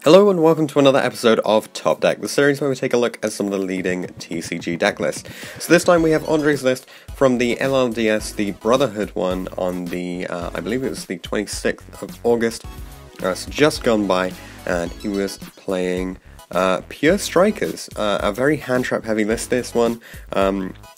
Hello and welcome to another episode of Top Deck, the series where we take a look at some of the leading TCG deck lists. So this time we have Andre's list from the LLDS, the Brotherhood one on the, I believe it was the 26th of August, so just gone by, and he was playing Pure Strikers, a very hand trap heavy list this one.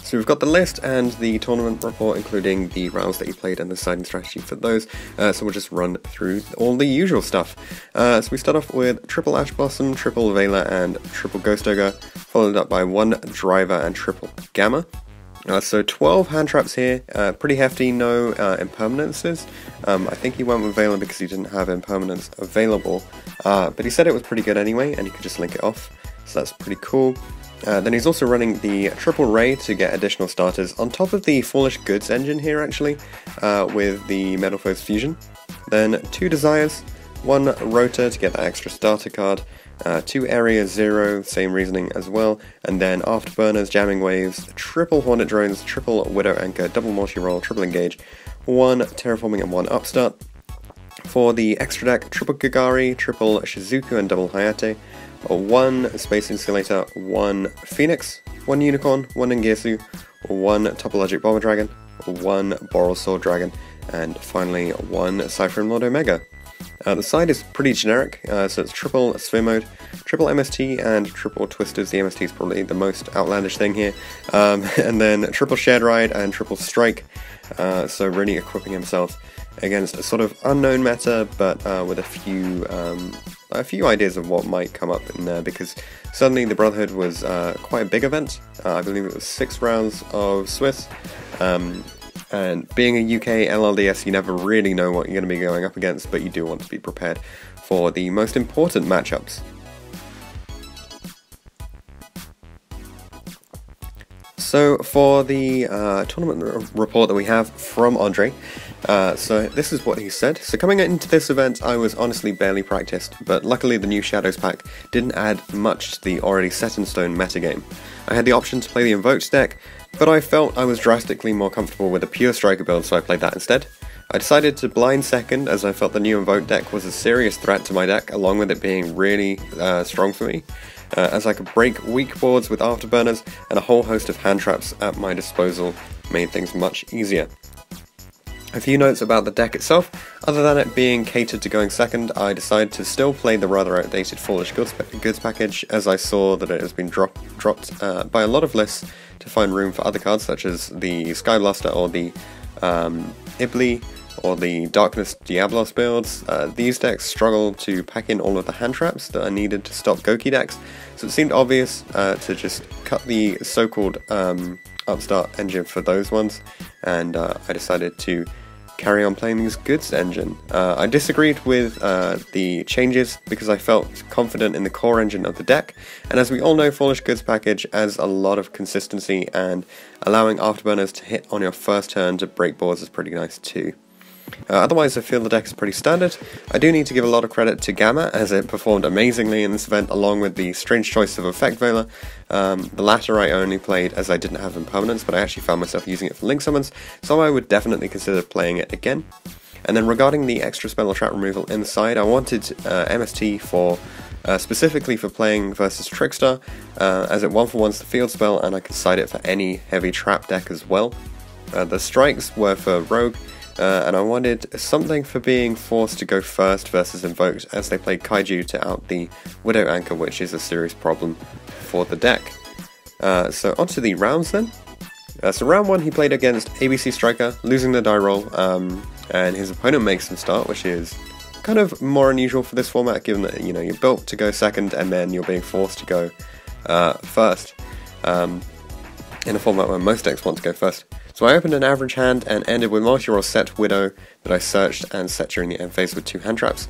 So we've got the list and the tournament report, including the rounds that he played and the siding strategy for those, so we'll just run through all the usual stuff. So we start off with triple Ash Blossom, triple Vela, and triple Ghost Ogre, followed up by one Driver and triple Gamma. So 12 hand traps here, pretty hefty, no impermanences. I think he went with Vela because he didn't have impermanence available, but he said it was pretty good anyway, and you could just link it off, so that's pretty cool. Then he's also running the triple Ray to get additional starters, on top of the Foolish Goods engine here actually, with the Metal Foes Fusion. Then 2 Desires, 1 Rotor to get that extra starter card, 2 Area 0, same reasoning as well, and then Afterburners, Jamming Waves, triple Hornet Drones, triple Widow Anchor, double Multi-Roll, triple Engage, 1 Terraforming and 1 Upstart. For the extra deck, triple Gagari, triple Shizuku and double Hayate, 1 Space Insulator, 1 Phoenix, 1 Unicorn, 1 Ningirsu, 1 Topologic Bomber Dragon, 1 Boral Sword Dragon, and finally 1 Cypher and Lord Omega. The side is pretty generic, so it's triple Sphere Mode, triple MST, and triple Twisters. The MST is probably the most outlandish thing here, and then triple Shared Ride and triple Strike, so really equipping himself against a sort of unknown meta, but with a few ideas of what might come up in there, because suddenly the Brotherhood was quite a big event. I believe it was 6 rounds of Swiss, and being a UK LLDS, you never really know what you're going to be going up against, but you do want to be prepared for the most important matchups. So for the tournament report that we have from Andre, so this is what he said. So coming into this event, I was honestly barely practiced, but luckily the new Shadows pack didn't add much to the already set in stone metagame. I had the option to play the Invoked deck, but I felt I was drastically more comfortable with a Pure Striker build, so I played that instead. I decided to blind second, as I felt the new Invoked deck was a serious threat to my deck, along with it being really strong for me, as I could break weak boards with Afterburners, and a whole host of hand traps at my disposal made things much easier. A few notes about the deck itself. Other than it being catered to going second, I decided to still play the rather outdated Foolish Goods package, as I saw that it has been dropped by a lot of lists to find room for other cards such as the Skyblaster or the Ibli or the Darkness Diablos builds. These decks struggle to pack in all of the hand traps that are needed to stop Goki decks, so it seemed obvious to just cut the so-called Upstart engine for those ones, and I decided to carry on playing this Goods engine. I disagreed with the changes because I felt confident in the core engine of the deck, and as we all know, Foolish Goods package adds a lot of consistency, and allowing Afterburners to hit on your first turn to break boards is pretty nice too. Otherwise, I feel the deck is pretty standard. I do need to give a lot of credit to Gamma, as it performed amazingly in this event, along with the strange choice of Effect Veiler. The latter I only played as I didn't have impermanence, but I actually found myself using it for Link Summons, so I would definitely consider playing it again. And then regarding the extra spell or trap removal in the side, I wanted MST for specifically for playing versus Trickstar, as it 1-for-1's the field spell, and I could side it for any heavy trap deck as well. The strikes were for Rogue, and I wanted something for being forced to go first versus Invoked, as they played Kaiju to out the Widow Anchor, which is a serious problem for the deck. So onto the rounds then. So round 1 he played against ABC Striker, losing the die roll, and his opponent makes him start, which is kind of more unusual for this format, given that you're built to go second and then you're being forced to go first, in a format where most decks want to go first. So I opened an average hand and ended with multi-roll set Widow that I searched and set during the end phase with 2 hand traps.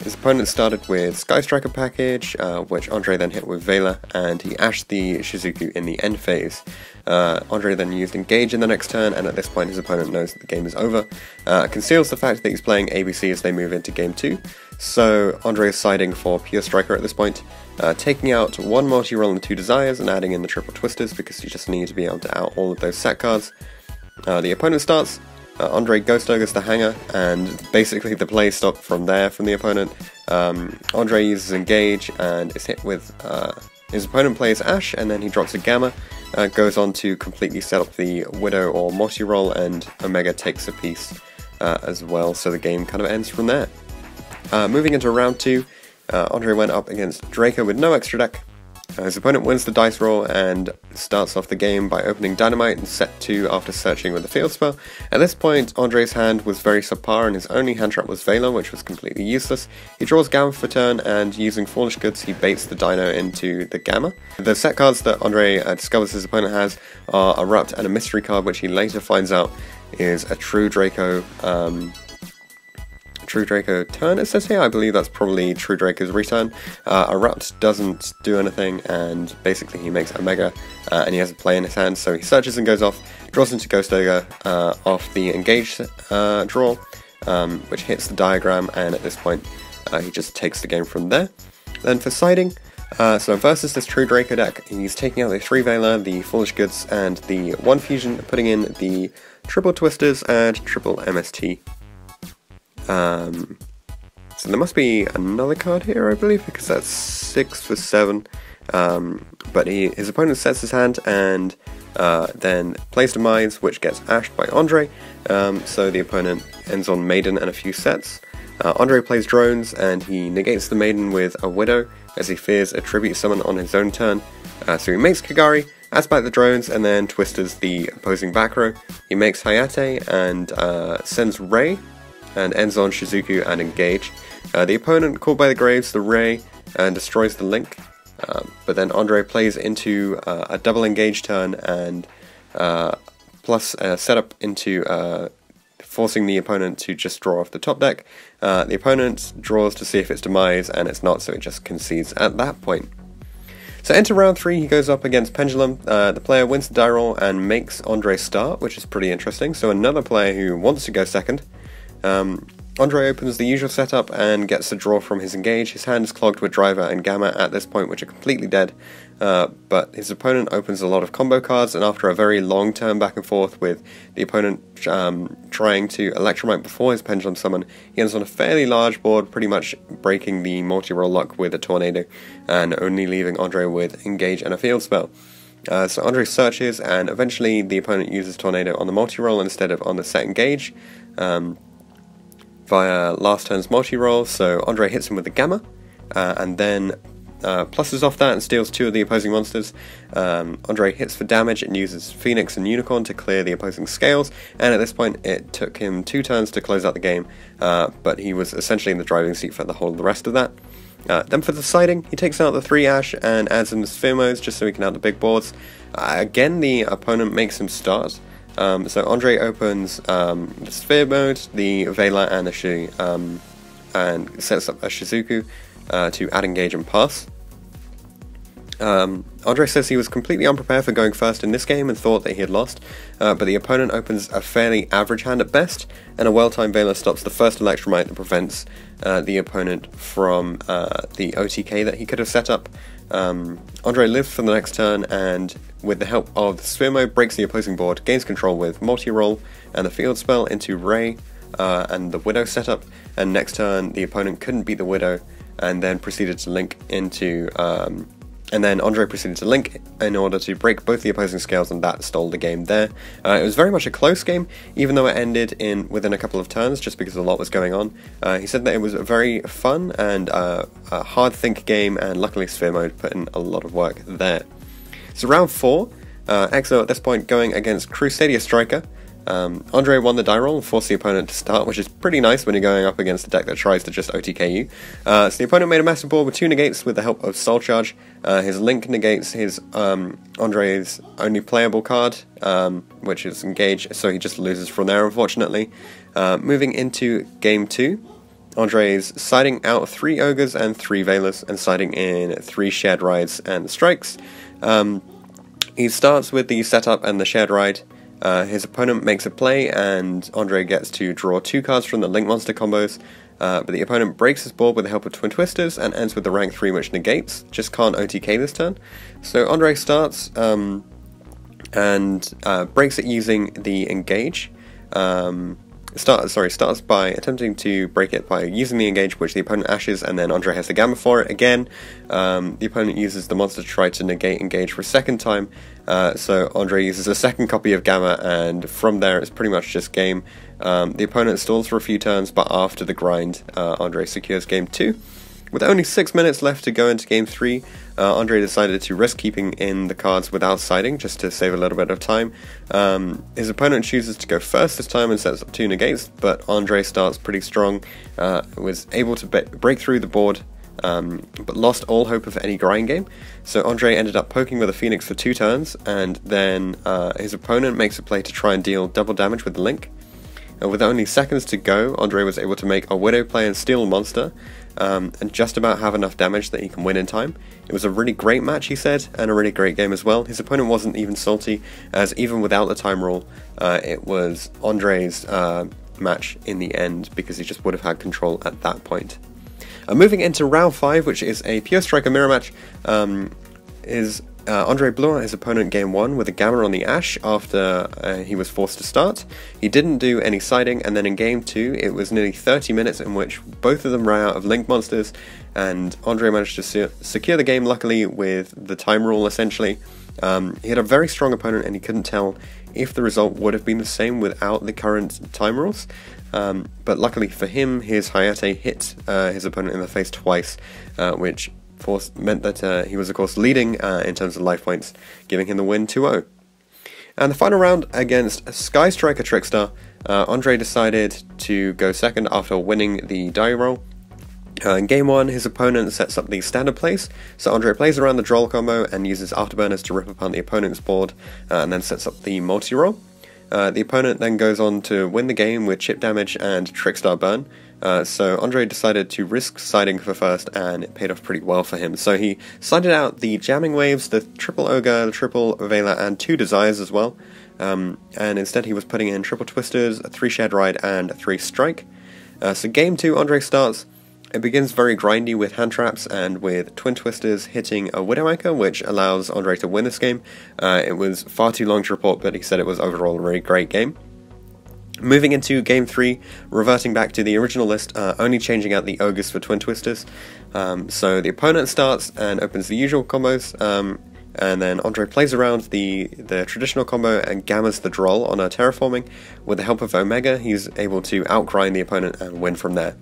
His opponent started with Sky Striker package, which Andre then hit with Vela, and he ashed the Shizuku in the end phase. Andre then used Engage in the next turn, and at this point his opponent knows that the game is over. Conceals the fact that he's playing ABC as they move into game 2, so Andre is siding for Pure Striker at this point, taking out 1 multi-roll and 2 Desires, and adding in the triple Twisters because you just need to be able to out all of those set cards. The opponent starts, Andre Ghost Ogres the hanger, and basically the play stopped from there from the opponent. Andre uses engage and is hit with, his opponent plays Ash, and then he drops a Gamma, goes on to completely set up the Widow or multi-roll, and Omega takes a piece as well, so the game kind of ends from there. Moving into round 2, Andre went up against Draco with no extra deck. His opponent wins the dice roll and starts off the game by opening Dynamite and set 2 after searching with the field spell. At this point, Andre's hand was very subpar and his only hand trap was Veiler, which was completely useless. He draws Gamma for turn, and using Foolish Goods he baits the Dino into the Gamma. The set cards that Andre discovers his opponent has are Erupt and a mystery card, which he later finds out is a True Draco turn, it says here. I believe that's probably True Draco's return. Erupt doesn't do anything, and basically he makes Omega, and he has a play in his hand, so he searches and goes off, draws into Ghost Ogre off the engage draw, which hits the diagram, and at this point he just takes the game from there. Then for siding, so versus this True Draco deck, he's taking out the 3 Veiler, the Foolish Goods, and the 1 Fusion, putting in the triple Twisters and triple MST. So there must be another card here, I believe, because that's 6 for 7. But his opponent sets his hand and then plays Demise, which gets ashed by Andre. So the opponent ends on Maiden and a few sets. Andre plays Drones, and he negates the Maiden with a Widow, as he fears a Tribute Summon on his own turn. So he makes Kagari, adds back the Drones, and then twisters the opposing back row. He makes Hayate and sends Ray, and ends on Shizuku and engage. The opponent, caught by the Graves, the Ray, and destroys the Link, but then Andre plays into a double engage turn and plus a setup into forcing the opponent to just draw off the top deck. The opponent draws to see if it's Demise, and it's not, so it just concedes at that point. So enter round 3, he goes up against Pendulum. The player wins the die roll and makes Andre start, which is pretty interesting. So another player who wants to go second. Andre opens the usual setup and gets a draw from his engage. His hand is clogged with Driver and Gamma at this point, which are completely dead, but his opponent opens a lot of combo cards, and after a very long turn back and forth with the opponent trying to Electromite before his Pendulum Summon, he ends on a fairly large board, pretty much breaking the multi-roll luck with a Tornado, and only leaving Andre with Engage and a Field Spell. So Andre searches, and eventually the opponent uses Tornado on the multi-roll instead of on the set Engage, via last turn's multi-roll. So Andre hits him with the Gamma, and then pluses off that and steals 2 of the opposing monsters. Andre hits for damage and uses Phoenix and Unicorn to clear the opposing scales, and at this point it took him 2 turns to close out the game, but he was essentially in the driving seat for the whole of the rest of that. Then for the siding, he takes out the 3 Ash and adds in the Sphere modes just so he can have the big boards. Again, the opponent makes him start. So Andre opens the Sphere mode, the Veiler, and the and sets up a Shizuku to add engage and pass. Andre says he was completely unprepared for going first in this game and thought that he had lost, but the opponent opens a fairly average hand at best, and a well-timed Veiler stops the first Electromite that prevents the opponent from the OTK that he could have set up. Andre lives for the next turn, and with the help of the Sphere mode, breaks the opposing board, gains control with multi-roll and the field spell into Ray and the Widow setup, and next turn the opponent couldn't beat the Widow, and then proceeded to link into and then Andre proceeded to link in order to break both the opposing scales, and that stole the game there. It was very much a close game, even though it ended within a couple of turns, just because a lot was going on. He said that it was a very fun and a hard think game, and luckily Sphere mode put in a lot of work there. So round 4, EXO at this point going against Crusadia Striker. Andre won the die roll and forced the opponent to start, which is pretty nice when you're going up against a deck that tries to just OTK you. So the opponent made a massive board with 2 negates with the help of Soul Charge. His Link negates his Andre's only playable card, which is Engage, so he just loses from there, unfortunately. Moving into game 2, Andre's siding out 3 Ogres and 3 Veilers, and siding in 3 Shared Rides and Strikes. He starts with the setup and the Shared Ride. His opponent makes a play, and Andre gets to draw 2 cards from the Link Monster combos, but the opponent breaks his board with the help of Twin Twisters and ends with the rank 3, which negates, just can't OTK this turn. So Andre starts and breaks it using the Engage. starts by attempting to break it by using the engage, which the opponent ashes, and then Andre has the gamma for it again. The opponent uses the monster to try to negate engage for a second time, so Andre uses a second copy of gamma, and from there it's pretty much just game. The opponent stalls for a few turns, but after the grind, Andre secures game 2. With only 6 minutes left to go into game 3, Andre decided to risk keeping in the cards without siding, just to save a little bit of time. His opponent chooses to go first this time and sets up 2 negates, but Andre starts pretty strong, was able to break through the board, but lost all hope of any grind game. So Andre ended up poking with a Phoenix for 2 turns, and then his opponent makes a play to try and deal double damage with the Link. With only seconds to go, Andre was able to make a Widow play and steal a monster, and just about have enough damage that he can win in time. It was a really great match, he said, and a really great game as well. His opponent wasn't even salty, as even without the time rule, it was Andre's match in the end, because he just would have had control at that point. Moving into round 5, which is a Pure Striker mirror match, Andre blew out his opponent game 1 with a gamma on the Ash after he was forced to start. He didn't do any siding, and then in game 2 it was nearly 30 minutes in which both of them ran out of Link monsters, and Andre managed to secure the game, luckily, with the time rule essentially. He had a very strong opponent, and he couldn't tell if the result would have been the same without the current time rules. But luckily for him, his Hayate hit his opponent in the face twice, which meant that he was, of course, leading in terms of life points, giving him the win 2-0. And the final round against Sky Striker Trickstar, Andre decided to go second after winning the die roll. In game 1, his opponent sets up the standard plays, so Andre plays around the Droll combo and uses Afterburners to rip apart the opponent's board, and then sets up the multi-roll. The opponent then goes on to win the game with chip damage and Trickstar burn, so Andre decided to risk siding for first, and it paid off pretty well for him. So he sided out the Jamming Waves, the Triple Ogre, the Triple Vela, and 2 Desires as well, and instead he was putting in Triple Twisters, a 3 Shared Ride, and 3 Strike. So game 2, Andre starts. It begins very grindy with hand traps and with Twin Twisters hitting a Widowmaker, which allows Andre to win this game. It was far too long to report, but he said it was overall a really great game. Moving into game 3, reverting back to the original list, only changing out the Ogres for Twin Twisters. So the opponent starts and opens the usual combos, and then Andre plays around the traditional combo and gammas the Droll on a Terraforming. With the help of Omega, he's able to outgrind the opponent and win from there.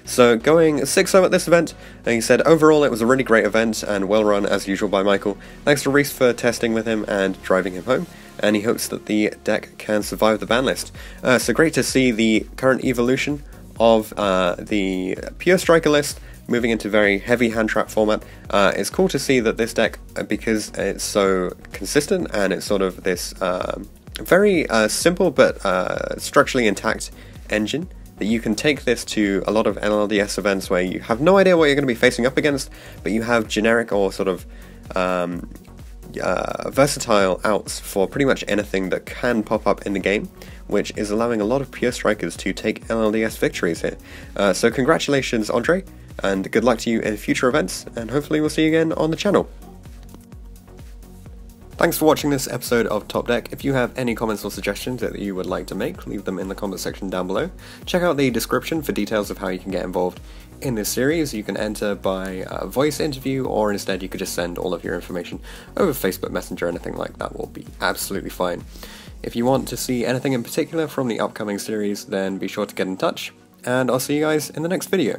So going 6-0 at this event, and he said overall it was a really great event and well run as usual by Michael. Thanks to Reese for testing with him and driving him home, and he hopes that the deck can survive the ban list. So great to see the current evolution of the Pure Striker list moving into very heavy hand trap format. It's cool to see that this deck, because it's so consistent and it's sort of this very simple but structurally intact engine, that you can take this to a lot of LLDS events where you have no idea what you're going to be facing up against, but you have generic or sort of versatile outs for pretty much anything that can pop up in the game, which is allowing a lot of Pure Strikers to take LLDS victories here. So congratulations, Andre, and good luck to you in future events, and hopefully we'll see you again on the channel. Thanks for watching this episode of Top Deck. If you have any comments or suggestions that you would like to make, leave them in the comment section down below. Check out the description for details of how you can get involved in this series. You can enter by voice interview, or instead you could just send all of your information over Facebook Messenger. Anything like that will be absolutely fine. If you want to see anything in particular from the upcoming series, then be sure to get in touch, and I'll see you guys in the next video.